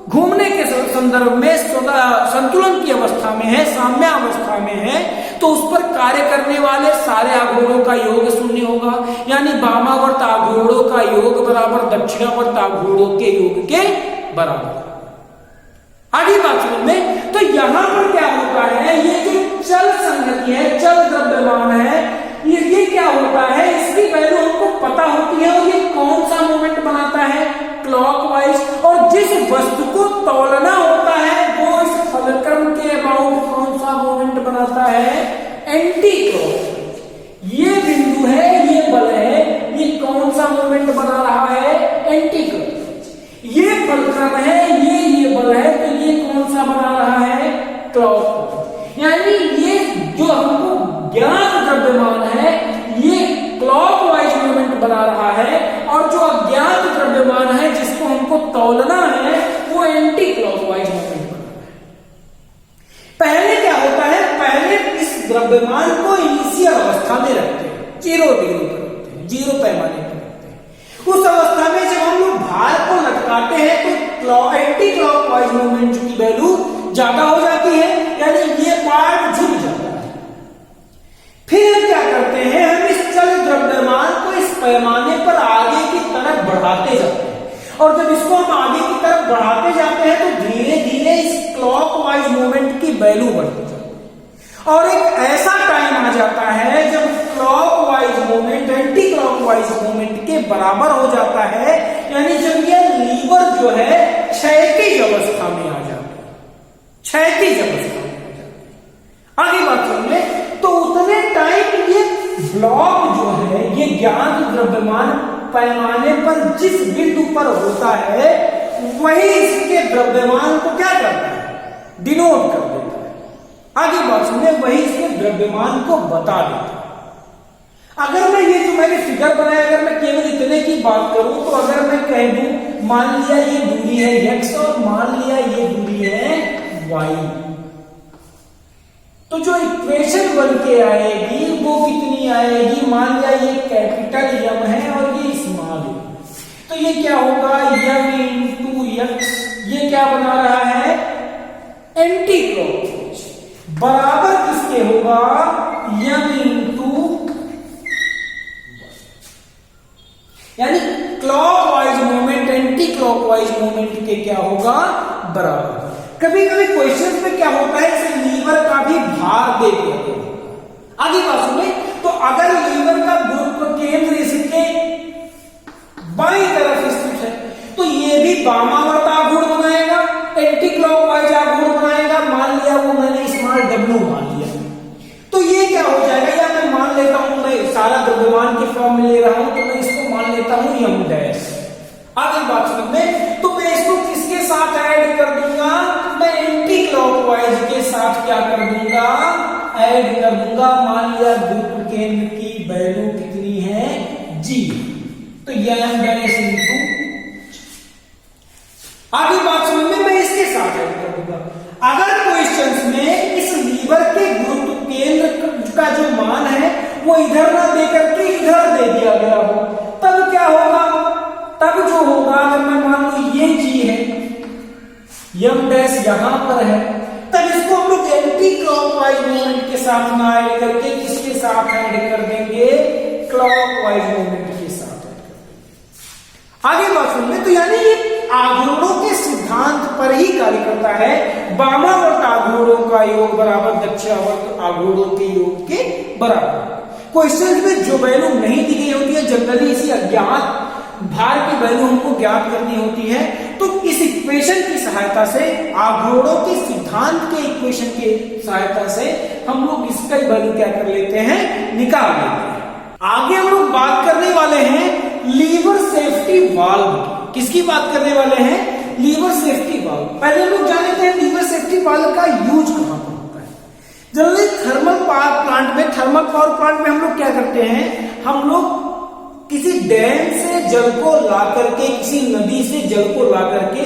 घूमने के संदर्भ में संतुलन की अवस्था में है, साम्यावस्था में है, तो उस पर कार्य करने वाले सारे आघूर्णों का योग शून्य होगा, यानी वामावर्त आघूर्णों का योग बराबर दक्षिणावर्त आघूर्णों के योग के बराबर। आगे बात समझ में, तो यहां पर क्या होता है, ये जो चल संगति है, चल द्रव्यमान है, ये क्या होता है, इसकी वैल्यू हमको पता होती है, और ये कौन सा मूवमेंट बनाता है, क्लॉकवाइज, और जिस वस्तु को तौलना होता है वो इस फलक्रम के अबाउट कौन सा मूवमेंट बनाता है, एंटी क्लॉकवाइज। ये बिंदु है, ये बल है, ये कौन सा मूवमेंट बना रहा है, एंटी क्लॉकवाइज। ये फलक्रम है, ये बल है, तो ये कौन सा बना रहा है, क्लॉकवाइज। यानी ये जो हमको ज्ञात द्रव्यमान है ये क्लॉकवाइज मूवमेंट बना रहा है, और जो अज्ञात द्रव्यमान है जिसको हमको तौलना है वो एंटी क्लॉकवाइज मूवमेंट बना रहा है। पहले क्या होता है, पहले इस द्रव्यमान को इनिशियल अवस्था में रखते हैं, 0 डिग्री पर रखते हैं, 0 पैमाने पर रखते हैं। उस अवस्था में जब हम लोग भार को लटकाते हैं तो एंटी क्लॉकवाइज मूवमेंट की वैल्यू ज्यादा हो जाती है, यानी ये पार्ट झुक जाता है। फिर क्या करते हैं, हम इस चल द्रव्यमान को इस पैमाने पर आगे की तरफ बढ़ाते जाते हैं, और जब इसको हम आगे की तरफ बढ़ाते जाते हैं तो धीरे धीरे इस क्लॉकवाइज मूवमेंट की वैल्यू बढ़ती जाती है, और एक ऐसा टाइम आ जाता है जब clockwise movement anti clockwise movement के बराबर हो जाता है, यानी जब ये लीवर जो है क्षैतिज अवस्था में आ जाता है, क्षैतिज अवस्था में आ जाता है। आगे बात सुनिए, तो उतने टाइम ये ब्लॉक जो है, ये ज्ञात द्रव्यमान पैमाने पर जिस बिंदु पर होता है वही इसके द्रव्यमान को क्या करता है, डिनोट कर देता है। आगे बात सुनिए, वही इसके द्रव्यमान को बता देता है। अगर मैं ये जो मैंने फिगर बनाया, अगर मैं केवल इतने की बात करूं तो अगर मैं कह दूं मान लिया ये दूरी है x और मान लिया ये दूरी है y, तो जो इक्वेशन बन के आएगी वो कितनी आएगी, मान लिया ये कैपिटल M है और ये स्मॉल है, तो ये क्या होगा m इंटू x, ये क्या बना रहा है एंटी क्लॉकवाइज, बराबर किसके होगा m इंटू, यानी clockwise movement anti clockwise movement के क्या होगा बराबर। कभी कभी क्वेश्चन में क्या होता है, इसे लीवर का भी भार दे देते हैं। आगे बात सुनिए, तो अगर लीवर का गुरुत्व केंद्र इसके बाईं तरफ स्थित है तो ये भी वामावर्त आघूर्ण बनाएगा, एंटी क्लॉकवाइज आघूर्ण बनाएगा। मान लिया वो मैंने स्मॉल w मान लिया, तो ये क्या हो जाएगा, या मैं मान लेता हूं, मैं सारा द्रव्यमान के फॉर्म में ले रहा हूं तो मैं इसको मान लेता हूं m डैश। आगे बात समझ में, तो मैं इसको किसके साथ ऐड कर दूंगा, मैं एंटी क्लॉकवाइज के साथ क्या कर दूंगा, ऐड कर दूंगा। मान लिया गुरुत्व केंद्र की वैल्यू कितनी है g, तो m डैश इंटू। आगे बात समझ में, मैं इसके साथ ऐड कर दूंगा। अगर क्वेश्चंस में इस लीवर के गुरुत्व केंद्र का जो मान है वो इधर ना देकर के इधर दे दिया गया हो, तब क्या होगा, तब जो होगा, अगर मैं मान लू ये जी है, m डैश यहां पर है, तब इसको हम लोग एंटी क्लॉकवाइज मूवमेंट के साथ ना ऐड करके किसके साथ ऐड कर देंगे, क्लॉकवाइज मूवमेंट के साथ ऐड कर देंगे। आगे बात सुन ले, तो यानी ये आघूर्णों के सिद्धांत पर ही कार्य करता है। वामावर्त आघूर्णों का योग बराबर दक्षिणावर्त आघूर्णों के योग के बराबर। क्वेश्चन में जो वैल्यू नहीं दी गई होती है, जनरली इसी अज्ञात भार की वैल्यू हमको ज्ञात करनी होती है, तो इस इक्वेशन की सहायता से, आघूर्णों के सिद्धांत के इक्वेशन की सहायता से हम लोग इसका वैल्यू क्या कर लेते हैं, निकाल लेते हैं। आगे हम लोग बात करने वाले हैं लीवर सेफ्टी वाल्व। किसकी बात करने वाले हैं, लीवर सेफ्टी वाल्व। पहले हम लोग जानते हैं लीवर सेफ्टी वाल्व का यूज कहां पर होता है। जनरली थर्मल पावर प्लांट में, थर्मल पावर प्लांट में हम लोग क्या करते हैं, हम लोग किसी डैम से जल को ला करके, किसी नदी से जल को ला करके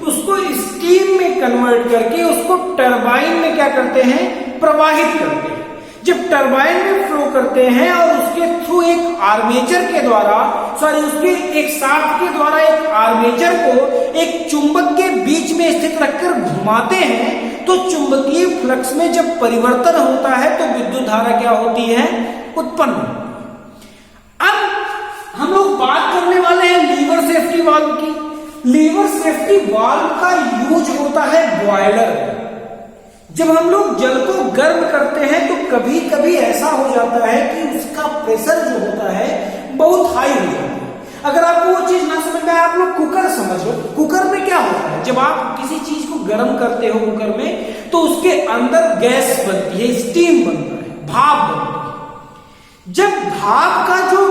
उसको स्टीम में कन्वर्ट करके उसको टरबाइन में क्या करते हैं, प्रवाहित करते हैं। जब टरबाइन में फ्लो करते हैं और उसके थ्रू एक आर्मेचर के द्वारा, उसके एक शाफ्ट के द्वारा एक आर्मेचर को एक चुंबक के बीच में स्थित रखकर घुमाते हैं, तो चुंबकीय फ्लक्स में जब परिवर्तन होता है तो विद्युत धारा क्या होती है, उत्पन्न। अब हम लोग बात करने वाले हैं लीवर सेफ्टी वाल्व की। लीवर सेफ्टी वाल्व का यूज होता है बॉयलर। जब हम लोग जल को गर्म करते हैं तो कभी कभी ऐसा हो जाता है कि उसका प्रेशर जो होता है बहुत हाई हो जाता है। अगर आपको वो चीज ना समझ में आए, आप लोग कुकर समझ लो। कुकर में क्या होता है, जब आप किसी चीज को गर्म करते हो कुकर में, तो उसके अंदर गैस बनती है, स्टीम बनता है, भाप बनती है। जब भाप का जो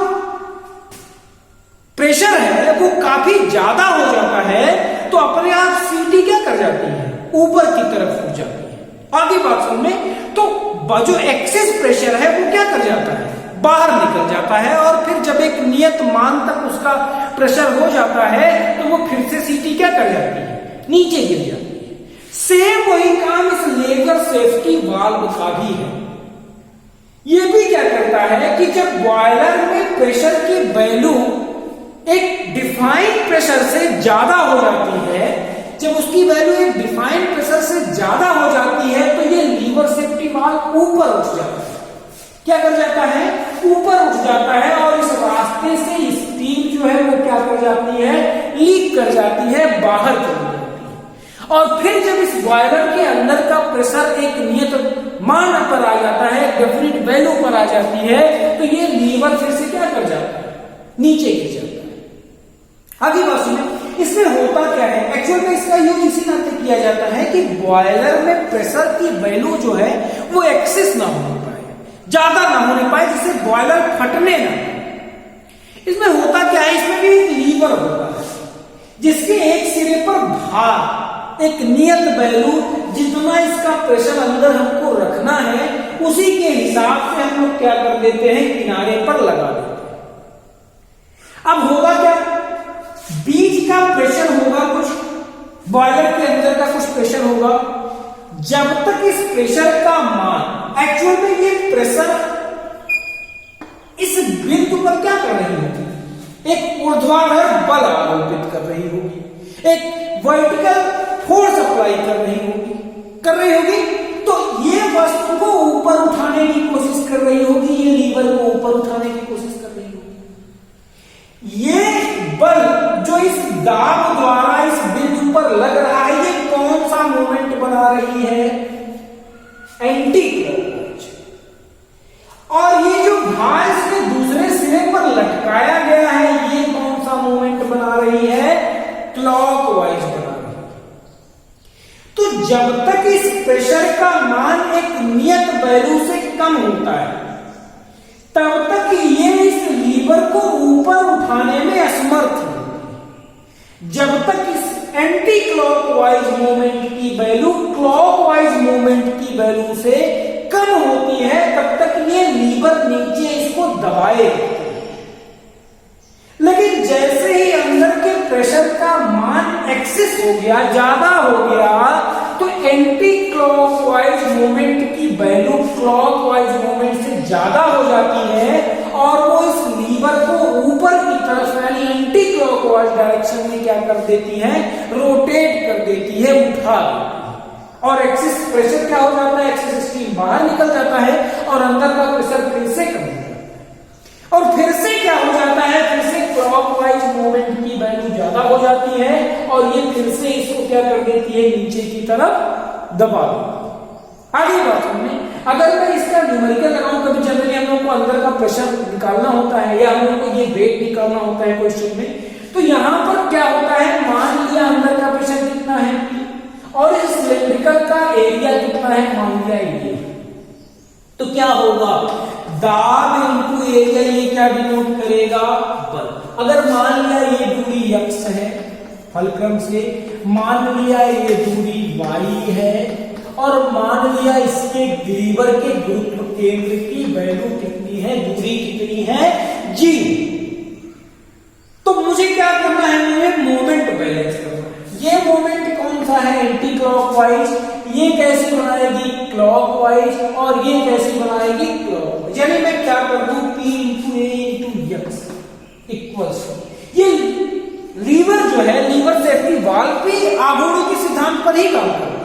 प्रेशर है वो काफी ज्यादा हो जाता है तो अपने आप सीटी क्या कर जाती है, ऊपर की तरफ उठ जाती है। आगे बात सुनने, तो जो एक्सेस प्रेशर है वो क्या कर जाता है, बाहर निकल जाता है, और फिर जब एक नियत मान तक उसका प्रेशर हो जाता है तो वो फिर से सीटी क्या कर जाती है, नीचे गिर जाती है। सेम वही काम इस लीवर सेफ्टी वाल्व का भी है। ये भी क्या करता है कि जब बॉयलर में प्रेशर की वैल्यू एक डिफाइंड प्रेशर से ज्यादा हो जाती है, जब उसकी वैल्यू एक डिफाइंड प्रेशर से ज्यादा हो जाती है तो ये लीवर सेफ्टी वाल्व ऊपर उठ जाता है। क्या कर जाता है, ऊपर उठ जाता है, और इस रास्ते से स्टीम जो है वो क्या कर जाती है, लीक कर जाती है, बाहर चली जाती है। और फिर जब इस बॉयलर के अंदर का प्रेशर एक नियत मान पर आ जाता है, डेफिनेट वैल्यू पर आ जाती है, तो ये लीवर फिर से क्या कर जाता है, नीचे गिर जाता है। आगे बात सुनिए, इसमें होता क्या है, एक्चुअल में इसका यूज इसी नाते किया जाता है कि बॉयलर में प्रेशर की वैल्यू जो है वो एक्सेस ना होने पाए, ज्यादा ना होने पाए, जिससे बॉयलर फटने ना। इसमें होता क्या है, इसमें भी एक लीवर होता है जिसके एक सिरे पर भार, एक नियत वैल्यू, जितना इसका प्रेशर अंदर हमको रखना है उसी के हिसाब से हम लोग क्या कर देते हैं, किनारे पर लगा देते हैं। अब होगा क्या, बीच का प्रेशर होगा कुछ, बॉयलर के अंदर का कुछ प्रेशर होगा। जब तक इस प्रेशर का मान, एक्चुअल में ये प्रेशर इस बिंदु पर क्या कर रही होगी, एक ऊर्ध्वाधर बल आरोपित कर रही होगी, एक वर्टिकल फोर्स अप्लाई कर रही होगी। तो ये वस्तु को ऊपर उठाने की कोशिश कर रही होगी, ये लीवर को ऊपर उठाने की कोशिश कर रही होगी। ये बल जो इस दाब द्वारा इस बिंदु पर लग रहा है, ये कौन सा मोमेंट बना रही है, एंटी क्लॉकवाइज। और ये जो भार इसके दूसरे सिरे पर लटकाया गया है, ये कौन सा मोमेंट बना रही है, क्लॉकवाइज बना रही है। तो जब तक इस प्रेशर का मान एक नियत वैल्यू से कम होता है तब तक ये इस लीवर को ऊपर उठाने में असमर्थ है। जब तक इस एंटी क्लॉकवाइज मूवमेंट की वैल्यू क्लॉकवाइज मूवमेंट की वैल्यू से कम होती है तब तक ये लीवर नीचे इसको दबाए। लेकिन जैसे ही अंदर के प्रेशर का मान एक्सेस हो गया, ज्यादा हो गया, तो एंटी क्लॉकवाइज मूवमेंट की वैल्यू क्लॉकवाइज मूवमेंट से ज्यादा हो जाती है और वो इस लीवर को ऊपर की तरफ यानी एंटी क्लॉकवाइज डायरेक्शन में क्या कर देती है, रोटेट कर देती है, उठा देती है। और एक्सेस प्रेशर क्या हो जाता है, एक्सेस स्टीम बाहर निकल जाता है और अंदर का प्रेशर फिर से कम हो जाता है। और फिर से क्या हो जाता है, फिर से क्लॉकवाइज मूवमेंट की वैल्यू ज्यादा हो जाती है और ये फिर से इसको क्या कर देती है, नीचे की तरफ दबा देती है। आगे बात हमने, अगर मैं इसका न्यूमेरिकल लगाऊं, कभी जनरली हम लोग को अंदर का प्रेशर निकालना होता है या हम लोग को ये वेट निकालना होता है क्वेश्चन में, तो यहां पर क्या होता है, मान लिया अंदर का प्रेशर कितना है और इस सिलेंड्रिकल का एरिया कितना है, मान लिया ये, तो क्या होगा, दाब इनटू एरिया, ये क्या डिनोट करेगा, बल। अगर मान लिया ये दूरी x है फलक्रम से, मान लिया ये दूरी y है और मान लिया इसके लीवर के गुरुत्व केंद्र की वैल्यू कितनी है, दूरी कितनी है, g। तो मुझे क्या करना है, मुझे मोमेंट बैलेंस करना है। ये मोमेंट कौन सा है, एंटी क्लॉकवाइज, ये कैसे बनाएगी, क्लॉकवाइज, और ये कैसे बनाएगी, क्लॉकवाइज। यानी मैं क्या कर दूं, P इंटू ए इंटू एक्स इक्वल्स, ये लीवर जो है, लीवर सेफ्टी वाल्व भी आघूर्ण के सिद्धांत पर ही काम करती है।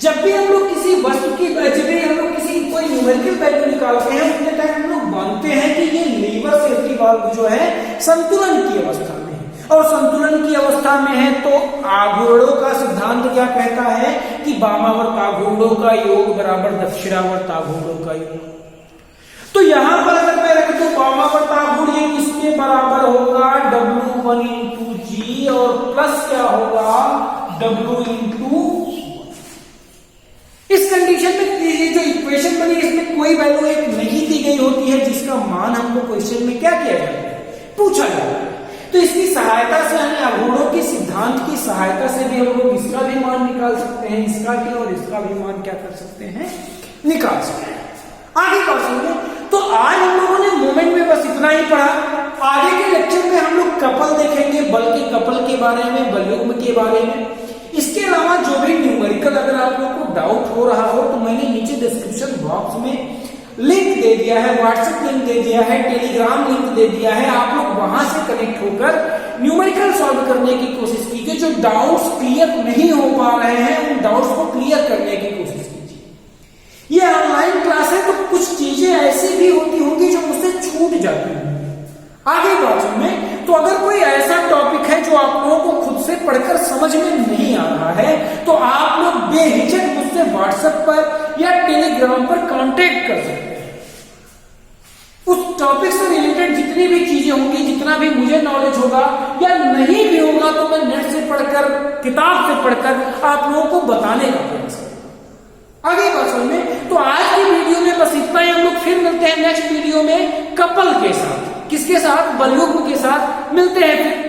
जब भी हम लोग किसी वस्तु की, जब भी हम लोग किसी कोई न्यूमेरिकल वैल्यू निकालते हैं उतने टाइम हम लोग मानते हैं कि ये लीवर सेफ्टी वाल्व जो है संतुलन की अवस्था में है, और संतुलन की अवस्था में है तो आघूर्णों का सिद्धांत क्या कहता है कि वामावर्त आघूर्णों का योग बराबर दक्षिणावर्त आघूर्णों का योग। तो यहां पर अगर मैं रख दूं वामावर्त आघूर्ण, ये किसके बराबर होगा, W1 इंटू जी और प्लस क्या होगा, W इंटू। इस कंडीशन में ये जो इक्वेशन बनी इसमें कोई वैल्यू एक नहीं दी गई होती है जिसका मान हमको क्वेश्चन में क्या किया जाता है, पूछा जाता है। तो इसकी सहायता से, यानी आघूर्णों के सिद्धांत की सहायता से भी हम लोग इसका भी मान निकाल सकते हैं, इसका भी और इसका भी मान क्या कर सकते हैं, निकाल सकते हैं। आगे बात सुनिए, तो आज हम लोगों ने मोमेंट में बस इतना ही पढ़ा। आगे के लेक्चर में हम लोग कपल देखेंगे, बल के कपल के बारे में, बलयुग्म के बारे में। इसके अलावा जो भी न्यूमेरिकल अगर आप लोगों को डाउट हो रहा हो तो मैंने नीचे डिस्क्रिप्शन बॉक्स में लिंक दे दिया है, व्हाट्सएप लिंक दे दिया है, टेलीग्राम लिंक दे दिया है, आप लोग वहां से कनेक्ट होकर न्यूमेरिकल सॉल्व करने की कोशिश कीजिए। जो डाउट्स क्लियर नहीं हो पा रहे हैं उन डाउट्स को क्लियर करने की कोशिश कीजिए। ये ऑनलाइन क्लास है तो कुछ चीजें ऐसी भी होती होंगी जो मुझसे छूट जाती होंगी। आगे बातों में तो अगर कोई ऐसा टॉपिक है जो आप लोगों को खुद से पढ़कर समझ में नहीं आ रहा है तो आप लोग बेहिचक मुझसे व्हाट्सएप पर या टेलीग्राम पर कांटेक्ट कर सकते हैं। उस टॉपिक से रिलेटेड जितनी भी चीजें होंगी, जितना भी मुझे नॉलेज होगा या नहीं भी होगा तो मैं नेट से पढ़कर, किताब से पढ़कर आप लोगों को बताने का प्रयास करूंगा। आगे बात में तो आज की वीडियो में बस इतना ही। हम लोग फिर मिलते हैं नेक्स्ट वीडियो में कपल के साथ। किसके साथ? बलयुग्म के साथ मिलते हैं फिर